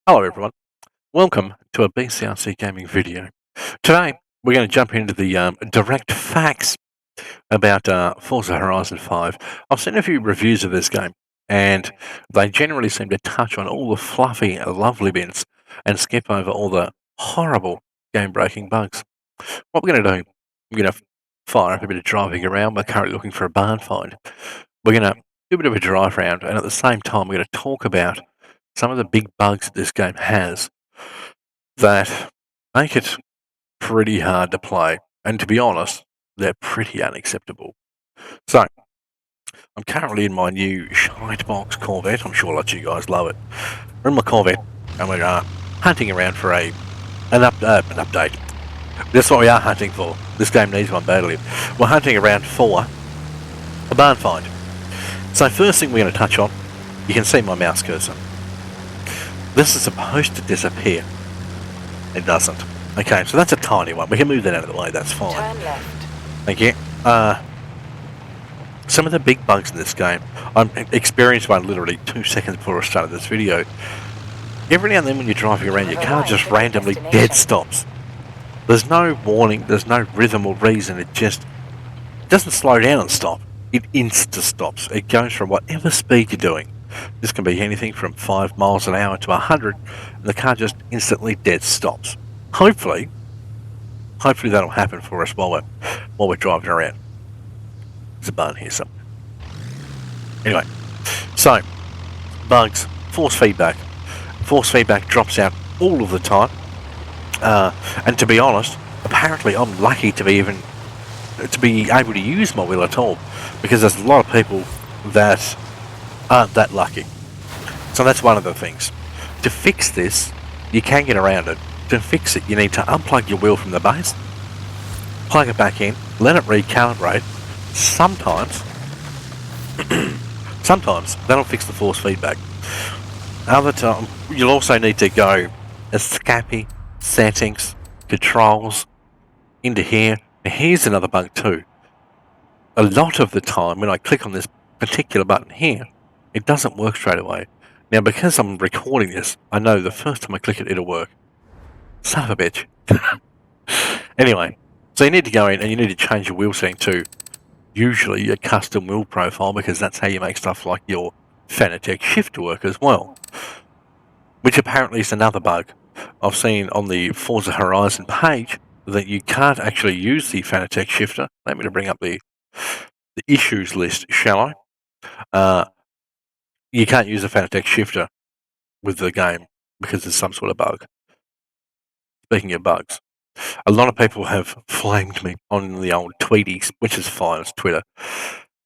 Hello everyone, welcome to a BCRC gaming video. Today we're going to jump into the direct facts about Forza Horizon 5. I've seen a few reviews of this game and they generally seem to touch on all the fluffy, lovely bits and skip over all the horrible game-breaking bugs. What we're going to do, we're going to fire up a bit of driving around. We're currently looking for a barn find. We're going to do a bit of a drive around and at the same time we're going to talk about some of the big bugs that this game has that make it pretty hard to play. And to be honest, they're pretty unacceptable. So, I'm currently in my new Shitebox Corvette. I'm sure lots of you guys love it. We're in my Corvette, and we're hunting around for an update. That's what we are hunting for. This game needs one badly. We're hunting around for a barn find. So, first thing we're going to touch on, you can see my mouse cursor. This is supposed to disappear. It doesn't. Okay, so that's a tiny one. We can move that out of the way, that's fine. Turn left. Thank you. Some of the big bugs in this game, I experienced one literally 2 seconds before I started this video. Every now and then when you're driving around, your car just randomly dead stops. There's no warning, there's no rhythm or reason, it doesn't slow down and stop. It insta-stops. It goes from whatever speed you're doing. This can be anything from 5 miles an hour to 100, and the car just instantly dead stops. Hopefully that'll happen for us while we're driving around. There's a barn here somewhere. Anyway, so bugs, force feedback. Force feedback drops out all of the time, and to be honest, apparently I'm lucky to be able to use my wheel at all, because there's a lot of people that aren't that lucky. So that's one of the things. To fix this, you can get around it. To fix it, you need to unplug your wheel from the base, plug it back in, let it recalibrate. Sometimes that'll fix the force feedback. Other time, you'll also need to go escape, settings, controls, into here. Now here's another bug too. A lot of the time when I click on this particular button here, it doesn't work straight away. Now because I'm recording this, I know the first time I click it, it'll work. Son of a bitch. Anyway, so you need to go in and you need to change your wheel setting to usually your custom wheel profile, because that's how you make stuff like your Fanatec shift work as well. Which apparently is another bug. I've seen on the Forza Horizon page that you can't actually use the Fanatec shifter. Let me to bring up the issues list, shall I? You can't use the Fanatec shifter with the game because there's some sort of bug. Speaking of bugs, a lot of people have flamed me on the old Tweeties, which is fine, it's Twitter.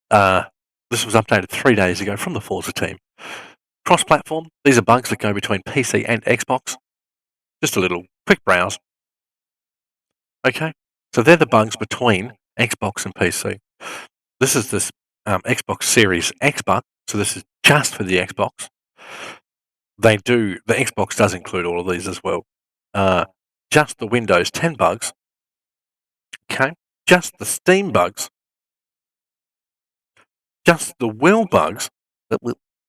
This was updated 3 days ago from the Forza team. Cross-platform, these are bugs that go between PC and Xbox. Just a little quick browse. Okay, so they're the bugs between Xbox and PC. This is this Xbox Series X bug, so this is just for the Xbox. The Xbox does include all of these as well. Just the Windows 10 bugs. Okay, just the Steam bugs. Just the wheel bugs.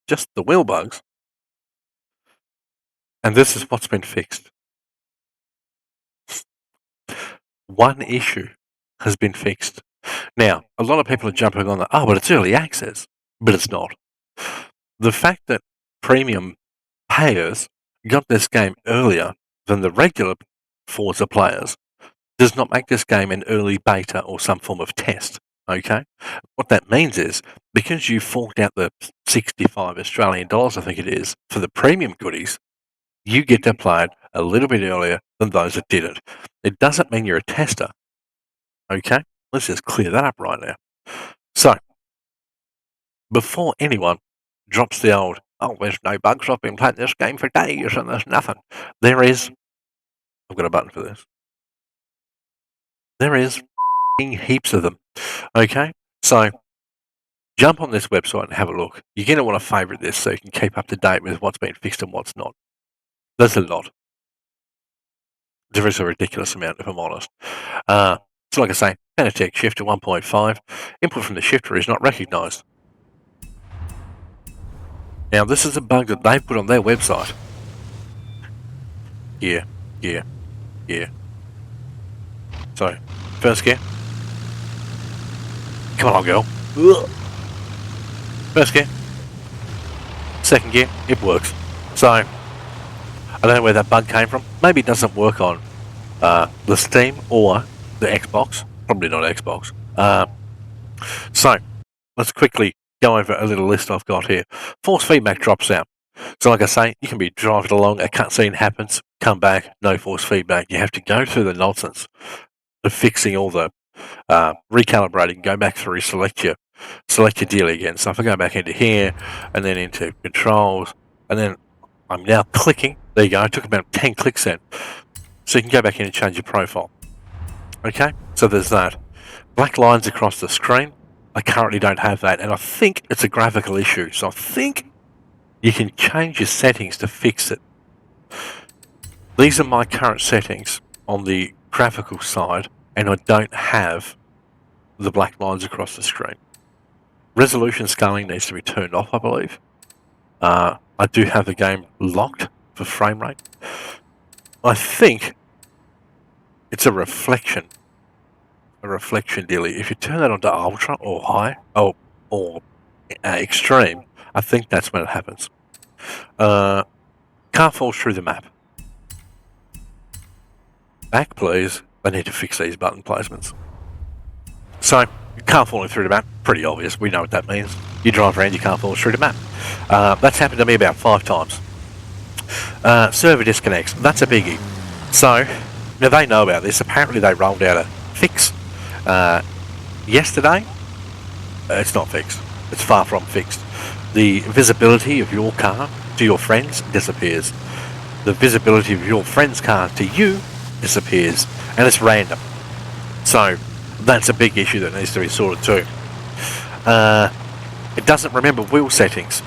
Just the wheel bugs. And this is what's been fixed. One issue has been fixed. Now, a lot of people are jumping on that, but it's early access. But it's not. The fact that premium payers got this game earlier than the regular Forza players does not make this game an early beta or some form of test. Okay? What that means is, because you forked out the 65 Australian dollars, I think it is, for the premium goodies, you get to play it a little bit earlier than those that didn't. It doesn't mean you're a tester. Okay? Let's just clear that up right now. So, before anyone drops the old, there's no bugs, I've been playing this game for days and there's nothing. There is. I've got a button for this. There is heaps of them. Okay? So, jump on this website and have a look. You're going to want to favourite this so you can keep up to date with what's been fixed and what's not. There's a lot. There is a ridiculous amount, if I'm honest. So like I say, Fanatec shifter 1.5, input from the shifter is not recognised. Now this is a bug that they put on their website. gear, gear, gear. So, first gear. Come on, girl. Ugh. First gear. Second gear. It works. So, I don't know where that bug came from. Maybe it doesn't work on the Steam or the Xbox. Probably not Xbox. So, let's quickly go over a little list I've got here. Force feedback drops out. So like I say, you can be driving along, a cutscene happens, come back, no force feedback. You have to go through the nonsense of fixing all the recalibrating, go back through, select your dealie again. So if I go back into here and then into controls, and then I'm now clicking. There you go. It took about 10 clicks then. So you can go back in and change your profile. Okay, so there's that. Black lines across the screen. I currently don't have that, and I think it's a graphical issue. So I think you can change your settings to fix it. These are my current settings on the graphical side, and I don't have the black lines across the screen. Resolution scaling needs to be turned off, I believe. I do have the game locked for frame rate. I think it's a reflection dealie. If you turn that onto ultra or high or extreme, I think that's when it happens. Car falls through the map. Back, please. I need to fix these button placements. So, car falling through the map, pretty obvious. We know what that means. You drive around, your car falls through the map. That's happened to me about 5 times. Server disconnects. That's a biggie. So, now they know about this. Apparently they rolled out a fix yesterday. It's not fixed. It's far from fixed. The visibility of your car to your friends disappears. The visibility of your friend's car to you disappears. And it's random. So, that's a big issue that needs to be sorted too. It doesn't remember wheel settings.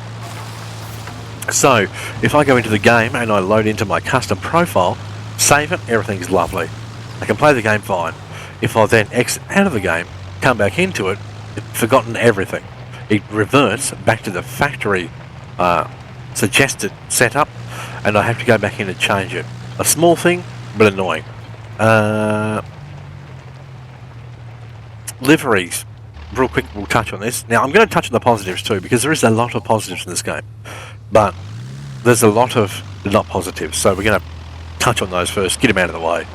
So, if I go into the game and I load into my custom profile, save it, everything's lovely. I can play the game fine. If I then exit out of the game, come back into it, it's forgotten everything. It reverts back to the factory suggested setup, and I have to go back in and change it. A small thing, but annoying. Liveries. Real quick, we'll touch on this. Now, I'm going to touch on the positives too, because there is a lot of positives in this game. But there's a lot of not positives, so we're going to touch on those first, get them out of the way.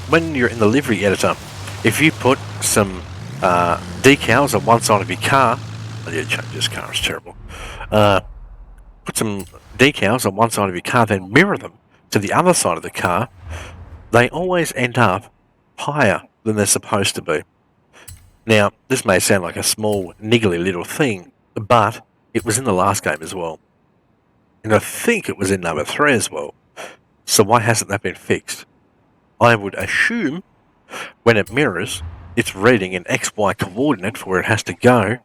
When you're in the livery editor, if you put some decals on one side of your car, I need to change this car, it's terrible. Put some decals on one side of your car, then mirror them to the other side of the car, they always end up higher than they're supposed to be. Now, this may sound like a small, niggly little thing, but it was in the last game as well. And I think it was in number 3 as well. So why hasn't that been fixed? I would assume when it mirrors, it's reading an XY coordinate for where it has to go.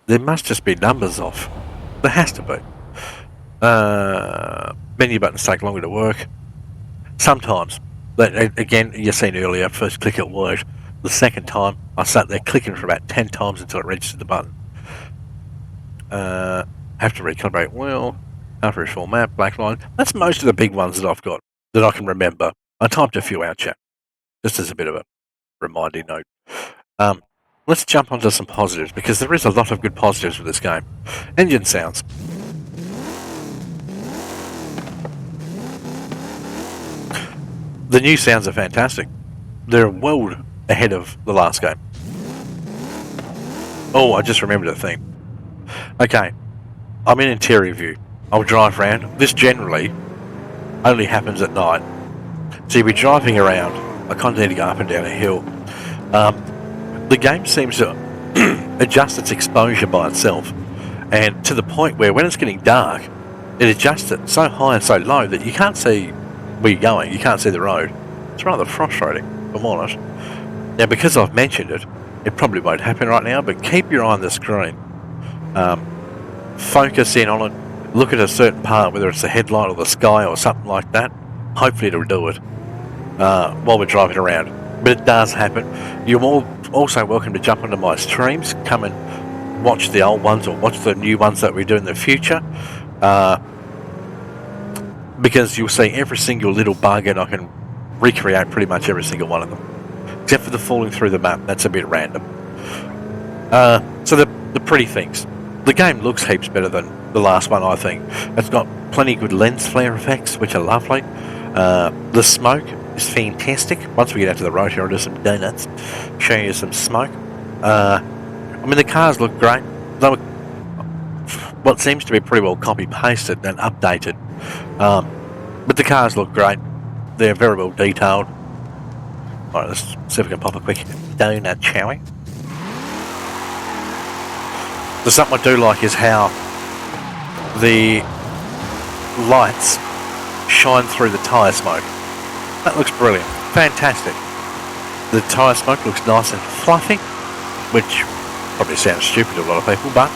There must just be numbers off. There has to be. Menu buttons take longer to work. Sometimes. Again, you've seen earlier, first click it worked. The second time, I sat there clicking for about 10 times until it registered the button. Have to recalibrate well. After full map, black line. That's most of the big ones that I've got that I can remember. I typed a few out, chat, just as a bit of a reminding note. Let's jump onto some positives, because there is a lot of good positives with this game. Engine sounds. The new sounds are fantastic. They're a world ahead of the last game. Oh, I just remembered a thing. Okay, I'm in interior view. I'll drive around. This generally only happens at night. So you'll be driving around. I kind of need to go up and down a hill. The game seems to adjust its exposure by itself, and to the point where when it's getting dark, it adjusts it so high and so low that you can't see where you're going. You can't see the road. It's rather frustrating, if I'm honest. Now, because I've mentioned it, it probably won't happen right now, but keep your eye on the screen. Focus in on it. Look at a certain part, whether it's the headlight or the sky or something like that. Hopefully it'll do it while we're driving around. But it does happen. You're also welcome to jump onto my streams. Come and watch the old ones or watch the new ones that we do in the future. because you'll see every single little bug, and I can recreate pretty much every single one of them, except for the falling through the map. That's a bit random. So the pretty things. The game looks heaps better than the last one, I think. It's got plenty good lens flare effects, which are lovely. The smoke is fantastic. Once we get out to the road here, I'll do some donuts, show you some smoke. I mean, the cars look great. They were what seems to be pretty well copy-pasted and updated. But the cars look great. They're very well detailed. Alright, let's see if we can pop a quick donut, shall we? The something I do like is how the lights shine through the tyre smoke. That looks brilliant. Fantastic. The tyre smoke looks nice and fluffy, which probably sounds stupid to a lot of people, but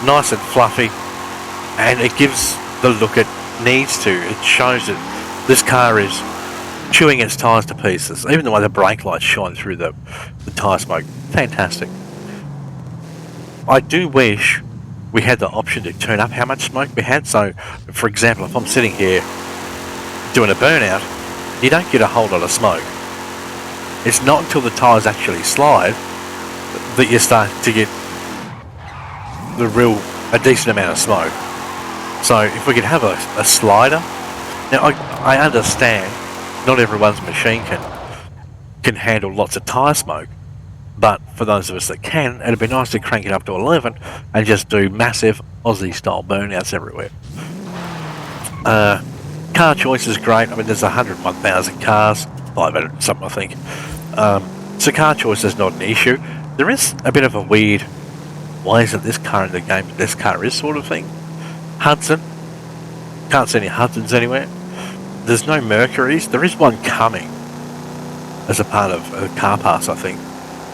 nice and fluffy, and it gives the look it needs to. It shows that this car is chewing its tyres to pieces. Even the way the brake lights shine through the tyre smoke. Fantastic. I do wish we had the option to turn up how much smoke we had. So, for example, if I'm sitting here doing a burnout, you don't get a whole lot of smoke. It's not until the tyres actually slide that you start to get a decent amount of smoke. So if we could have a slider. Now I understand not everyone's machine can handle lots of tyre smoke, but for those of us that can, it'd be nice to crank it up to 11 and just do massive Aussie style burnouts everywhere. Car choice is great. I mean, there's 101,000 cars, 500 something I think. So car choice is not an issue. There is a bit of a weird, why isn't this car in the game but this car is sort of thing. Hudson, can't see any Hudsons anywhere. There's no Mercuries. There is one coming as a part of a car pass, I think.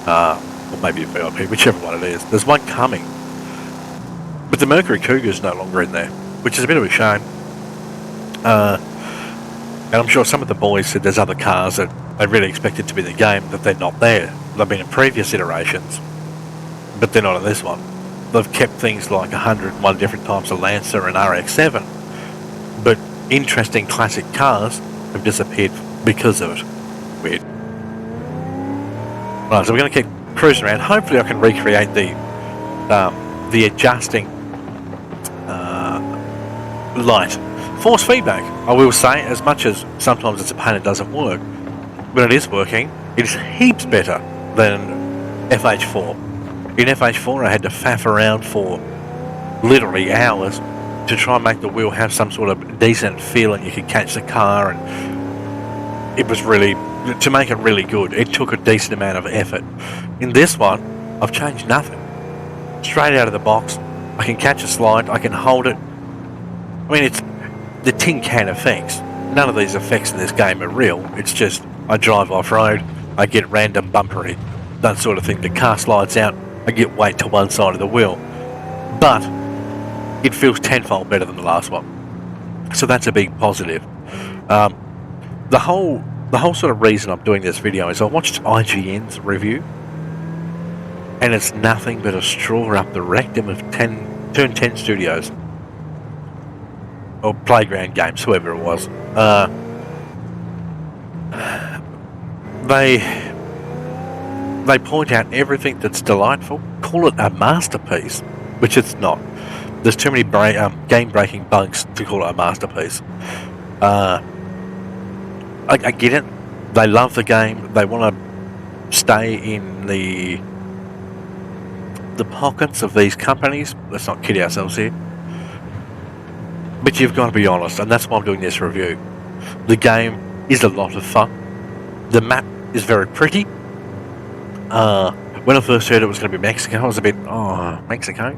Or maybe a VIP, whichever one it is. There's one coming. But the Mercury Cougar's no longer in there, which is a bit of a shame. And I'm sure some of the boys said there's other cars that they really expected to be in the game that they're not there. They've been in previous iterations, but they're not in this one. They've kept things like 101 different types of Lancer and RX-7, but interesting classic cars have disappeared because of it. Weird. Right, so we're going to keep cruising around. Hopefully I can recreate the adjusting light. Force feedback, I will say, as much as sometimes it's a pain it doesn't work, when it is working, it is heaps better than FH4. In FH4 I had to faff around for literally hours to try and make the wheel have some sort of decent feel and you could catch the car, and it was really, to make it really good, it took a decent amount of effort. In this one, I've changed nothing. Straight out of the box, I can catch a slide, I can hold it. I mean, it's the tin can effects. None of these effects in this game are real. It's just I drive off-road, I get random bumpery, that sort of thing. The car slides out, I get weight to one side of the wheel. But it feels tenfold better than the last one. So that's a big positive. The whole sort of reason I'm doing this video is I watched IGN's review, and it's nothing but a straw up the rectum of Turn 10 Studios. Or Playground Games, whoever it was. They point out everything that's delightful, call it a masterpiece, which it's not. There's too many game-breaking bugs to call it a masterpiece. I get it. They love the game. They want to stay in the pockets of these companies. Let's not kid ourselves here. But you've got to be honest, and that's why I'm doing this review. The game is a lot of fun. The map is very pretty. When I first heard it was going to be Mexico, I was a bit, Mexico?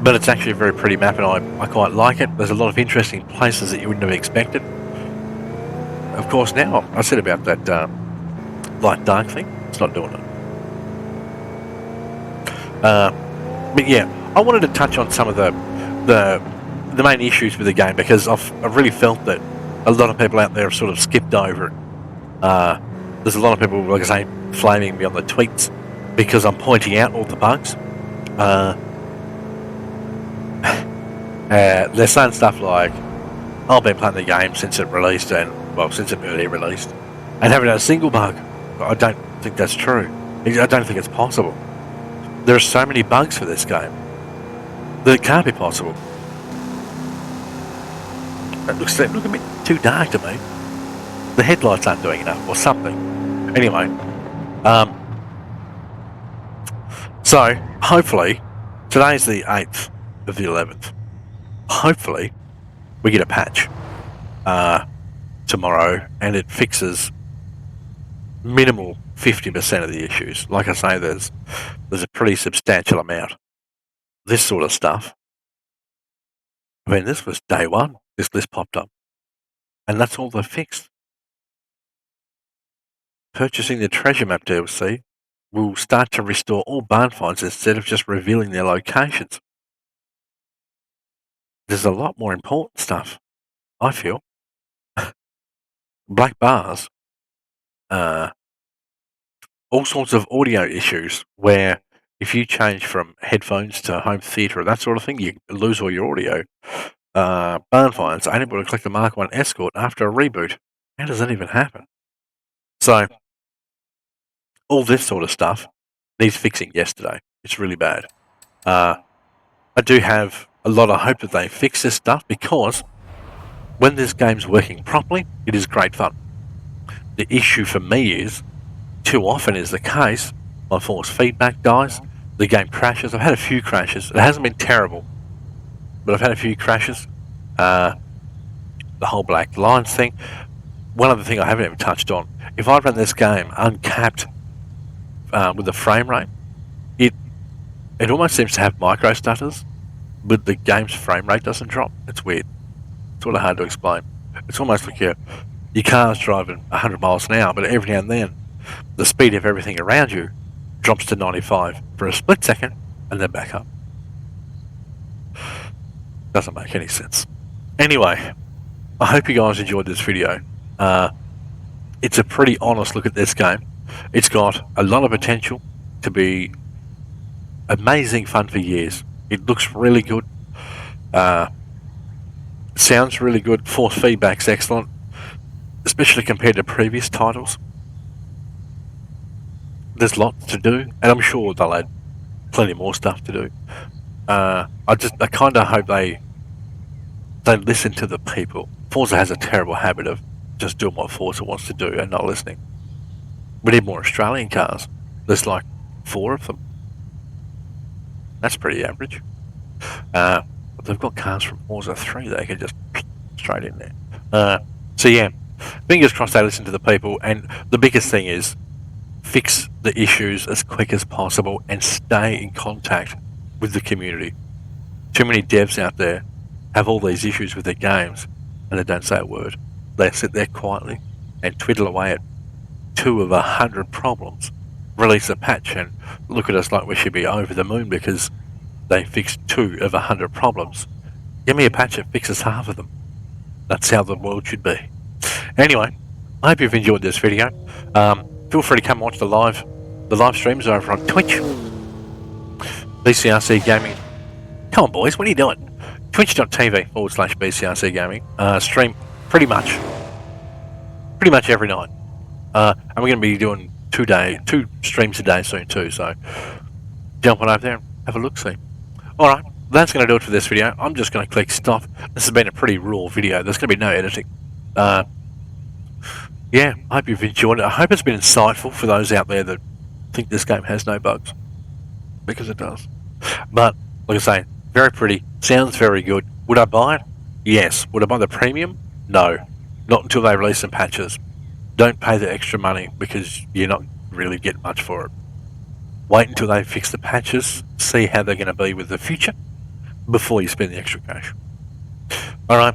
But it's actually a very pretty map, and I quite like it. There's a lot of interesting places that you wouldn't have expected. Of course, now, I said about that light dark thing, it's not doing it. But yeah, I wanted to touch on some of the main issues with the game, because I've really felt that a lot of people out there have sort of skipped over it. There's a lot of people, like I say, flaming me on the tweets because I'm pointing out all the bugs. They're saying stuff like, I've been playing the game since it released since it early released, and haven't had a single bug. I don't think that's true. I don't think it's possible. There are so many bugs for this game that it can't be possible. It looks a bit too dark to me. The headlights aren't doing enough or something. Anyway, so hopefully, today's the 8th of the 11th. Hopefully, we get a patch tomorrow, and it fixes minimal 50% of the issues. Like I say, there's a pretty substantial amount. This sort of stuff. I mean, this was day one. This list popped up, and that's all they fixed. Purchasing the treasure map DLC will start to restore all barn finds instead of just revealing their locations. There's a lot more important stuff, I feel. Black bars, all sorts of audio issues where if you change from headphones to home theatre or that sort of thing, you lose all your audio. Barn finds, unable to collect the Mark 1 Escort after a reboot. How does that even happen? So, all this sort of stuff needs fixing yesterday. It's really bad. I do have a lot of hope that they fix this stuff, because when this game's working properly, it is great fun. The issue for me is, too often is the case, my force feedback dies, the game crashes. I've had a few crashes. It hasn't been terrible, but I've had a few crashes. The whole black lines thing. One other thing I haven't even touched on, if I run this game uncapped with the frame rate, it almost seems to have micro stutters, but the game's frame rate doesn't drop. It's weird. It's sort of hard to explain. It's almost like your car's driving 100 miles an hour, but every now and then the speed of everything around you drops to 95 for a split second and then back up. Doesn't make any sense. Anyway, I hope you guys enjoyed this video. It's a pretty honest look at this game. It's got a lot of potential to be amazing fun for years. It looks really good. Sounds really good. Force feedback's excellent, especially compared to previous titles. There's lots to do, and I'm sure they'll add plenty more stuff to do. I kind of hope they listen to the people. Forza has a terrible habit of just doing what Forza wants to do and not listening. We need more Australian cars. There's like 4 of them. That's pretty average. But they've got cars from Forza 3 they can just straight in there. So yeah, fingers crossed they listen to the people, and the biggest thing is fix the issues as quick as possible and stay in contact with the community. Too many devs out there have all these issues with their games and they don't say a word. They sit there quietly and twiddle away at 2 of 100 problems, release a patch and look at us like we should be over the moon because they fixed 2 of 100 problems. Give me a patch that fixes half of them. That's how the world should be. Anyway, I hope you've enjoyed this video. Feel free to come watch the live streams over on Twitch. BCRC Gaming. Come on, boys, what are you doing? Twitch.tv/BCRC Gaming. Stream pretty much every night. And we're going to be doing 2 streams a day soon too, so jump on over there and have a look-see. Alright, that's going to do it for this video. I'm just going to click stop. This has been a pretty raw video. There's going to be no editing. Yeah, I hope you've enjoyed it. I hope it's been insightful for those out there that think this game has no bugs, because it does. But, like I say, very pretty, sounds very good. Would I buy it? Yes. Would I buy the premium? No. Not until they release some patches. Don't pay the extra money because you're not really getting much for it. Wait until they fix the patches, see how they're going to be with the future, before you spend the extra cash. Alright,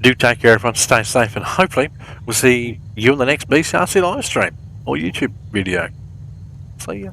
do take care everyone, stay safe, and hopefully we'll see you in the next BCRC live stream or YouTube video. See ya.